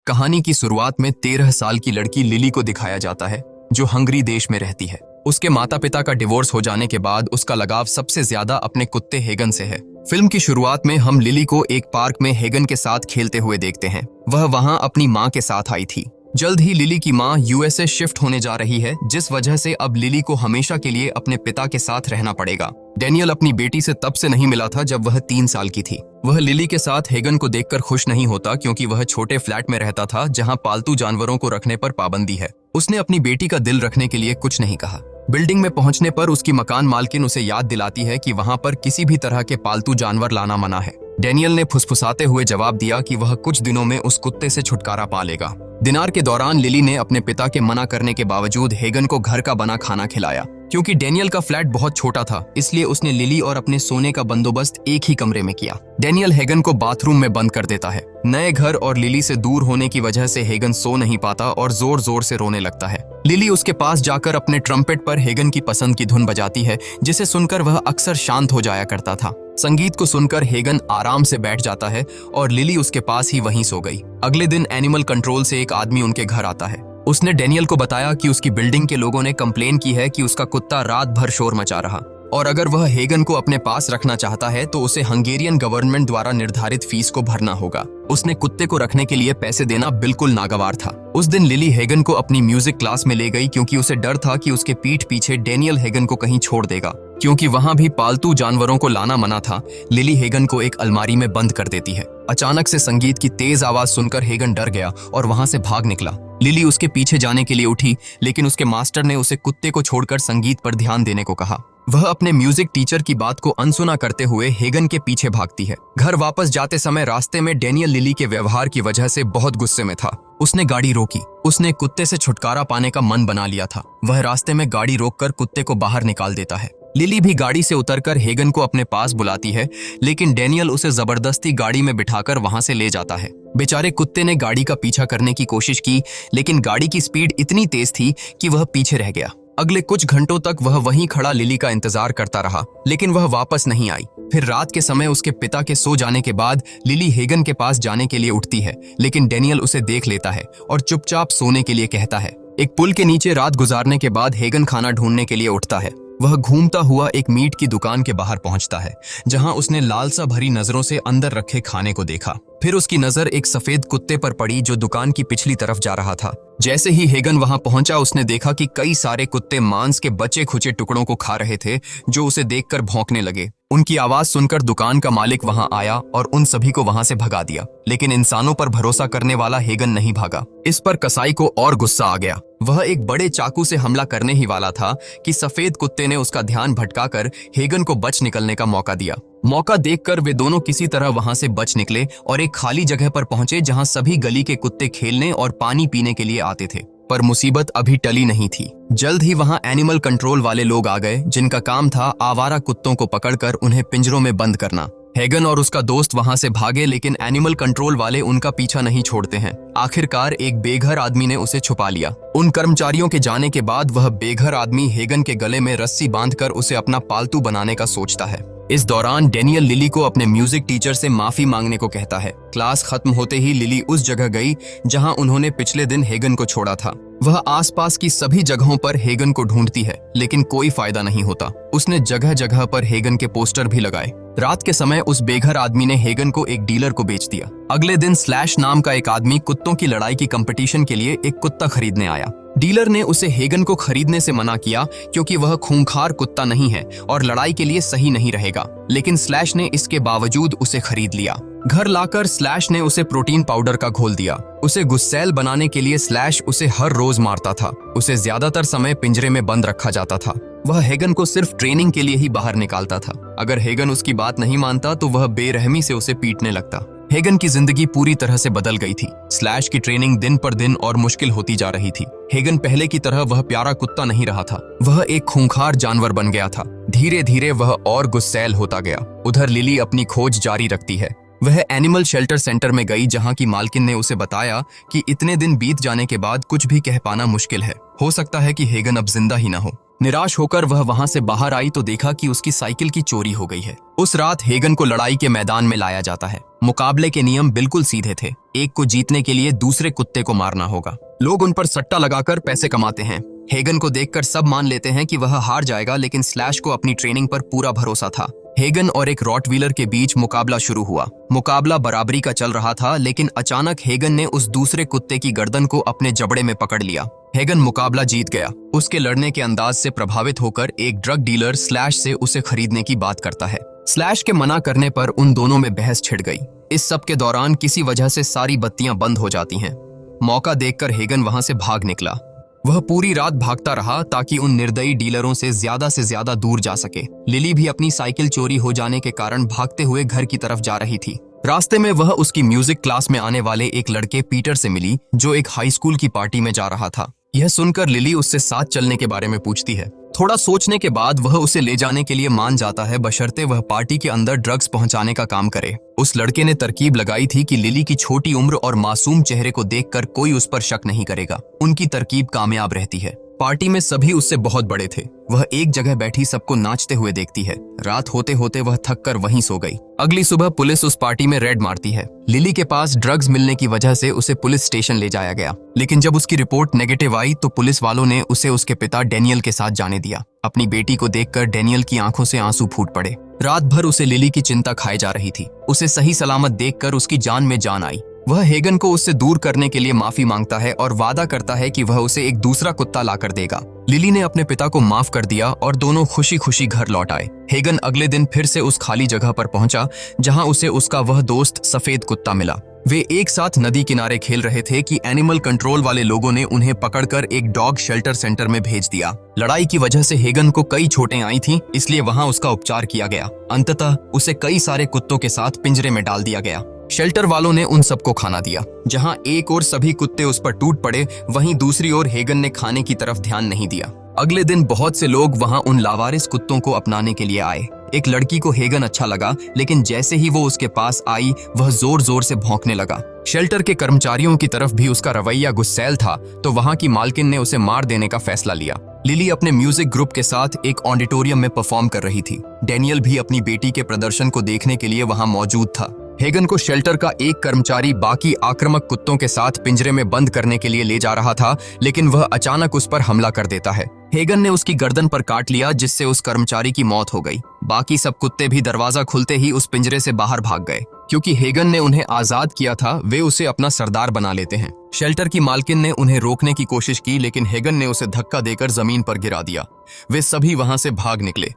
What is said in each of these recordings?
कहानी की शुरुआत में 13 साल की लड़की लिली को दिखाया जाता है, जो हंगरी देश में रहती है। उसके माता पिता का डिवोर्स हो जाने के बाद उसका लगाव सबसे ज्यादा अपने कुत्ते हेगन से है। फिल्म की शुरुआत में हम लिली को एक पार्क में हेगन के साथ खेलते हुए देखते हैं। वह वहां अपनी मां के साथ आई थी। जल्द ही लिली की मां यूएसए शिफ्ट होने जा रही है, जिस वजह से अब लिली को हमेशा के लिए अपने पिता के साथ रहना पड़ेगा। डैनियल अपनी बेटी से तब से नहीं मिला था जब वह 3 साल की थी। वह लिली के साथ हेगन को देखकर खुश नहीं होता, क्योंकि वह छोटे फ्लैट में रहता था जहां पालतू जानवरों को रखने पर पाबंदी है। उसने अपनी बेटी का दिल रखने के लिए कुछ नहीं कहा। बिल्डिंग में पहुंचने पर उसकी मकान मालकिन उसे याद दिलाती है कि वहां पर किसी भी तरह के पालतू जानवर लाना मना है। डैनियल ने फुसफुसाते हुए जवाब दिया कि वह कुछ दिनों में उस कुत्ते से छुटकारा पा लेगा। डिनर के दौरान लिली ने अपने पिता के मना करने के बावजूद हेगन को घर का बना खाना खिलाया। क्योंकि डैनियल का फ्लैट बहुत छोटा था, इसलिए उसने लिली और अपने सोने का बंदोबस्त एक ही कमरे में किया। डैनियल हेगन को बाथरूम में बंद कर देता है। नए घर और लिली से दूर होने की वजह से हेगन सो नहीं पाता और जोर जोर से रोने लगता है। लिली उसके पास जाकर अपने ट्रम्पेट पर हेगन की पसंद की धुन बजाती है, जिसे सुनकर वह अक्सर शांत हो जाया करता था। संगीत को सुनकर हेगन आराम से बैठ जाता है और लिली उसके पास ही वहीं सो गई। अगले दिन एनिमल कंट्रोल से एक आदमी उनके घर आता है। उसने डैनियल को बताया कि उसकी बिल्डिंग के लोगों ने कंप्लेन की है कि उसका कुत्ता रात भर शोर मचा रहा, और अगर वह हेगन को अपने पास रखना चाहता है तो उसे हंगेरियन गवर्नमेंट द्वारा निर्धारित फीस को भरना होगा। उसने कुत्ते को रखने के लिए पैसे देना बिल्कुल नागवार था। उस दिन लिली हेगन को अपनी म्यूजिक क्लास में ले गई, क्योंकि उसे डर था कि उसके पीठ पीछे डैनियल हेगन को कहीं छोड़ देगा। क्योंकि वहां भी पालतू जानवरों को लाना मना था, लिली हेगन को एक अलमारी में बंद कर देती है। अचानक से संगीत की तेज आवाज सुनकर हेगन डर गया और वहां से भाग निकला। लिली उसके पीछे जाने के लिए उठी, लेकिन उसके मास्टर ने उसे कुत्ते को छोड़कर संगीत पर ध्यान देने को कहा। वह अपने म्यूजिक टीचर की बात को अनसुना करते हुए हेगन के पीछे भागती है। घर वापस जाते समय रास्ते में डैनियल लिली के व्यवहार की वजह से बहुत गुस्से में था। उसने गाड़ी रोकी। उसने कुत्ते से छुटकारा पाने का मन बना लिया था। वह रास्ते में गाड़ी रोककर कुत्ते को बाहर निकाल देता है। लिली भी गाड़ी से उतरकर हेगन को अपने पास बुलाती है, लेकिन डैनियल उसे जबरदस्ती गाड़ी में बिठाकर वहां से ले जाता है। बेचारे कुत्ते ने गाड़ी का पीछा करने की कोशिश की, लेकिन गाड़ी की स्पीड इतनी तेज थी कि वह पीछे रह गया। अगले कुछ घंटों तक वह वहीं खड़ा लिली का इंतजार करता रहा, लेकिन वह वापस नहीं आई। फिर रात के समय उसके पिता के सो जाने के बाद लिली हेगन के पास जाने के लिए उठती है, लेकिन डैनियल उसे देख लेता है और चुपचाप सोने के लिए कहता है। एक पुल के नीचे रात गुजारने के बाद हेगन खाना ढूंढने के लिए उठता है। वह घूमता हुआ एक मीट की दुकान के बाहर पहुंचता है, जहां उसने लालसा भरी नजरों से अंदर रखे खाने को देखा। फिर उसकी नजर एक सफेद कुत्ते पर पड़ी, जो दुकान की पिछली तरफ जा रहा था। जैसे ही हेगन वहां पहुंचा, उसने देखा कि कई सारे कुत्ते मांस के बचे खुचे टुकड़ों को खा रहे थे, जो उसे देखकर भौंकने लगे। उनकी आवाज सुनकर दुकान का मालिक वहां आया और उन सभी को वहां से भगा दिया, लेकिन इंसानों पर भरोसा करने वाला हेगन नहीं भागा। इस पर कसाई को और गुस्सा आ गया। वह एक बड़े चाकू से हमला करने ही वाला था कि सफेद कुत्ते ने उसका ध्यान भटकाकर हेगन को बच निकलने का मौका दिया। मौका देखकर वे दोनों किसी तरह वहां से बच निकले और एक खाली जगह पर पहुंचे, जहां सभी गली के कुत्ते खेलने और पानी पीने के लिए आते थे। पर मुसीबत अभी टली नहीं थी। जल्द ही वहां एनिमल कंट्रोल वाले लोग आ गए, जिनका काम था आवारा कुत्तों को पकड़कर उन्हें पिंजरों में बंद करना। हेगन और उसका दोस्त वहां से भागे, लेकिन एनिमल कंट्रोल वाले उनका पीछा नहीं छोड़ते हैं। आखिरकार एक बेघर आदमी ने उसे छुपा लिया। उन कर्मचारियों के जाने के बाद वह बेघर आदमी हेगन के गले में रस्सी बांधकर उसे अपना पालतू बनाने का सोचता है। इस दौरान डैनियल लिली को अपने म्यूजिक टीचर से माफी मांगने को कहता है। क्लास खत्म होते ही लिली उस जगह गई जहां उन्होंने पिछले दिन हेगन को छोड़ा था। वह आसपास की सभी जगहों पर हेगन को ढूंढती है, लेकिन कोई फायदा नहीं होता। उसने जगह जगह पर हेगन के पोस्टर भी लगाए। रात के समय उस बेघर आदमी ने हेगन को एक डीलर को बेच दिया। अगले दिन स्लैश नाम का एक आदमी कुत्तों की लड़ाई की कंपटीशन के लिए एक कुत्ता खरीदने आया। डीलर ने उसे हेगन को खरीदने से मना किया, क्योंकि वह खूंखार कुत्ता नहीं है और लड़ाई के लिए सही नहीं रहेगा, लेकिन स्लैश ने इसके बावजूद उसे खरीद लिया। घर लाकर स्लैश ने उसे प्रोटीन पाउडर का घोल दिया। उसे गुस्सैल बनाने के लिए स्लैश उसे हर रोज मारता था। उसे ज्यादातर समय पिंजरे में बंद रखा जाता था। वह हेगन को सिर्फ ट्रेनिंग के लिए ही बाहर निकालता था। अगर हेगन उसकी बात नहीं मानता तो वह बेरहमी से उसे पीटने लगता। हेगन की जिंदगी पूरी तरह से बदल गई थी। स्लैश की ट्रेनिंग दिन पर दिन और मुश्किल होती जा रही थी। हेगन पहले की तरह वह प्यारा कुत्ता नहीं रहा था। वह एक खूंखार जानवर बन गया था। धीरे धीरे वह और गुस्सैल होता गया। उधर लिली अपनी खोज जारी रखती है। वह एनिमल शेल्टर सेंटर में गई, जहां की मालकिन ने उसे बताया कि इतने दिन बीत जाने के बाद कुछ भी कह पाना मुश्किल है। हो सकता है कि हेगन अब जिंदा ही ना हो। निराश होकर वह वहां से बाहर आई तो देखा कि उसकी साइकिल की चोरी हो गई है। उस रात हेगन को लड़ाई के मैदान में लाया जाता है। मुकाबले के नियम बिल्कुल सीधे थे। एक को जीतने के लिए दूसरे कुत्ते को मारना होगा। लोग उन पर सट्टा लगाकर पैसे कमाते हैं। हेगन को देखकर सब मान लेते हैं कि वह हार जाएगा, लेकिन स्लैश को अपनी ट्रेनिंग पर पूरा भरोसा था। हेगन और एक रॉटवीलर के बीच मुकाबला शुरू हुआ। मुकाबला बराबरी का चल रहा था, लेकिन अचानक हेगन ने उस दूसरे कुत्ते की गर्दन को अपने जबड़े में पकड़ लिया। हेगन मुकाबला जीत गया। उसके लड़ने के अंदाज से प्रभावित होकर एक ड्रग डीलर स्लैश से उसे खरीदने की बात करता है। स्लैश के मना करने पर उन दोनों में बहस छिड़ गई। इस सब के दौरान किसी वजह से सारी बत्तियां बंद हो जाती हैं। मौका देखकर हेगन वहां से भाग निकला। वह पूरी रात भागता रहा ताकि उन निर्दयी डीलरों से ज्यादा दूर जा सके। लिली भी अपनी साइकिल चोरी हो जाने के कारण भागते हुए घर की तरफ जा रही थी। रास्ते में वह उसकी म्यूजिक क्लास में आने वाले एक लड़के पीटर से मिली, जो एक हाई स्कूल की पार्टी में जा रहा था। यह सुनकर लिली उससे साथ चलने के बारे में पूछती है। थोड़ा सोचने के बाद वह उसे ले जाने के लिए मान जाता है, बशर्ते वह पार्टी के अंदर ड्रग्स पहुंचाने का काम करे। उस लड़के ने तरकीब लगाई थी कि लिली की छोटी उम्र और मासूम चेहरे को देखकर कोई उस पर शक नहीं करेगा। उनकी तरकीब कामयाब रहती है। पार्टी में सभी उससे बहुत बड़े थे। वह एक जगह बैठी सबको नाचते हुए देखती है। रात होते होते वह थक कर वहीं सो गई। अगली सुबह पुलिस उस पार्टी में रेड मारती है। लिली के पास ड्रग्स मिलने की वजह से उसे पुलिस स्टेशन ले जाया गया, लेकिन जब उसकी रिपोर्ट नेगेटिव आई तो पुलिस वालों ने उसे उसके पिता डेनियल के साथ जाने दिया। अपनी बेटी को देखकर डेनियल की आंखों से आंसू फूट पड़े। रात भर उसे लिली की चिंता खाए जा रही थी। उसे सही सलामत देखकर उसकी जान में जान आई। वह हेगन को उससे दूर करने के लिए माफी मांगता है और वादा करता है कि वह उसे एक दूसरा कुत्ता लाकर देगा। लिली ने अपने पिता को माफ कर दिया और दोनों खुशी खुशी घर लौट आए। हेगन अगले दिन फिर से उस खाली जगह पर पहुंचा जहां उसे उसका वह दोस्त सफेद कुत्ता मिला। वे एक साथ नदी किनारे खेल रहे थे कि एनिमल कंट्रोल वाले लोगों ने उन्हें पकड़कर एक डॉग शेल्टर सेंटर में भेज दिया। लड़ाई की वजह से हेगन को कई चोटें आई थीं, इसलिए वहां उसका उपचार किया गया। अंततः उसे कई सारे कुत्तों के साथ पिंजरे में डाल दिया गया। शेल्टर वालों ने उन सबको खाना दिया। जहां एक ओर सभी कुत्ते उस पर टूट पड़े, वहीं दूसरी ओर हेगन ने खाने की तरफ ध्यान नहीं दिया। अगले दिन बहुत से लोग वहां उन लावारिस कुत्तों को अपनाने के लिए आए। एक लड़की को हेगन अच्छा लगा, लेकिन जैसे ही वो उसके पास आई वह जोर जोर से भौंकने लगा। शेल्टर के कर्मचारियों की तरफ भी उसका रवैया गुस्सैल था, तो वहां की मालकिन ने उसे मार देने का फैसला लिया। लिली अपने म्यूजिक ग्रुप के साथ एक ऑडिटोरियम में परफॉर्म कर रही थी। डेनियल भी अपनी बेटी के प्रदर्शन को देखने के लिए वहां मौजूद था। हेगन को शेल्टर का एक कर्मचारी बाकी आक्रामक कुत्तों के साथ पिंजरे में बंद करने के लिए ले जा रहा था, लेकिन वह अचानक उस पर हमला कर देता है। हेगन ने उसकी गर्दन पर काट लिया, जिससे उस कर्मचारी की मौत हो गई। बाकी सब कुत्ते भी दरवाजा खुलते ही उस पिंजरे से बाहर भाग गए। क्योंकि हेगन ने उन्हें आजाद किया था, वे उसे अपना सरदार बना लेते हैं। शेल्टर की मालकिन ने उन्हें रोकने की कोशिश की, लेकिन हेगन ने उसे धक्का देकर जमीन पर गिरा दिया। वे सभी वहां से भाग निकले।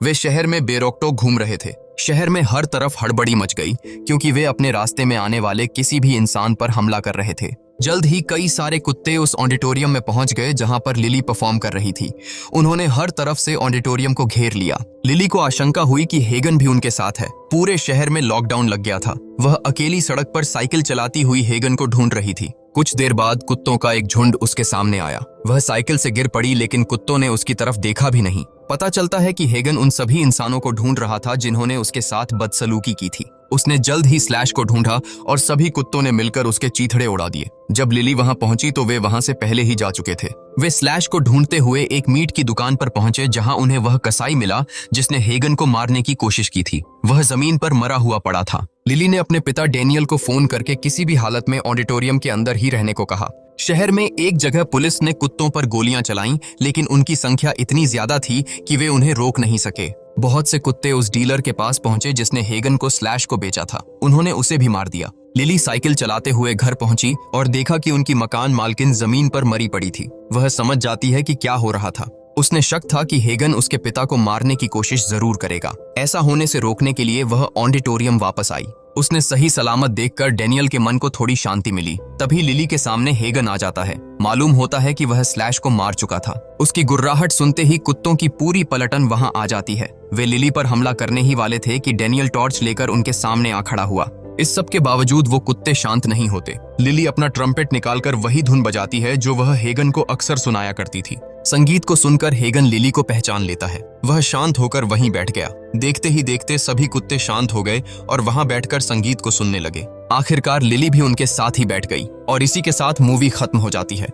वे शहर में बेरोकटोक घूम रहे थे। शहर में हर तरफ हड़बड़ी मच गई, क्योंकि वे अपने रास्ते में आने वाले किसी भी इंसान पर हमला कर रहे थे। जल्द ही कई सारे कुत्ते उस ऑडिटोरियम में पहुंच गए जहां पर लिली परफॉर्म कर रही थी। उन्होंने हर तरफ से ऑडिटोरियम को घेर लिया। लिली को आशंका हुई कि हेगन भी उनके साथ है। पूरे शहर में लॉकडाउन लग गया था। वह अकेली सड़क पर साइकिल चलाती हुई हेगन को ढूंढ रही थी। कुछ देर बाद कुत्तों का एक झुंड उसके सामने आया। वह साइकिल से गिर पड़ी, लेकिन कुत्तों ने उसकी तरफ देखा भी नहीं। पता चलता है कि हेगन उन सभी इंसानों को ढूंढ रहा था जिन्होंने उसके साथ बदसलूकी की थी। उसने जल्द ही स्लैश को ढूंढा और सभी कुत्तों ने मिलकर उसके चीथड़े उड़ा दिए। जब लिली वहां पहुंची तो वे वहां से पहले ही जा चुके थे। वे स्लैश को ढूंढते हुए एक मीट की दुकान पर पहुंचे, जहां उन्हें वह कसाई मिला जिसने हेगन को मारने की कोशिश की थी। वह जमीन पर मरा हुआ पड़ा था। लिली ने अपने पिता डेनियल को फोन करके किसी भी हालत में ऑडिटोरियम के अंदर ही रहने को कहा। शहर में एक जगह पुलिस ने कुत्तों पर गोलियां चलाईं, लेकिन उनकी संख्या इतनी ज्यादा थी कि वे उन्हें रोक नहीं सके। बहुत से कुत्ते उस डीलर के पास पहुंचे जिसने हेगन को स्लैश को बेचा था। उन्होंने उसे भी मार दिया। लिली साइकिल चलाते हुए घर पहुंची और देखा कि उनकी मकान मालकिन जमीन पर मरी पड़ी थी। वह समझ जाती है कि क्या हो रहा था। उसने शक था कि हेगन उसके पिता को मारने की कोशिश जरूर करेगा। ऐसा होने से रोकने के लिए वह ऑडिटोरियम वापस आई। उसने सही सलामत देखकर डेनियल के मन को थोड़ी शांति मिली। तभी लिली के सामने हेगन आ जाता है। मालूम होता है कि वह स्लैश को मार चुका था। उसकी गुर्राहट सुनते ही कुत्तों की पूरी पलटन वहां आ जाती है। वे लिली पर हमला करने ही वाले थे कि डेनियल टॉर्च लेकर उनके सामने आ खड़ा हुआ। इस सब के बावजूद वो कुत्ते शांत नहीं होते। लिली अपना ट्रम्पेट निकालकर वही धुन बजाती है जो वह हेगन को अक्सर सुनाया करती थी। संगीत को सुनकर हेगन लिली को पहचान लेता है। वह शांत होकर वहीं बैठ गया। देखते ही देखते सभी कुत्ते शांत हो गए और वहां बैठकर संगीत को सुनने लगे। आखिरकार लिली भी उनके साथ ही बैठ गई और इसी के साथ मूवी खत्म हो जाती है।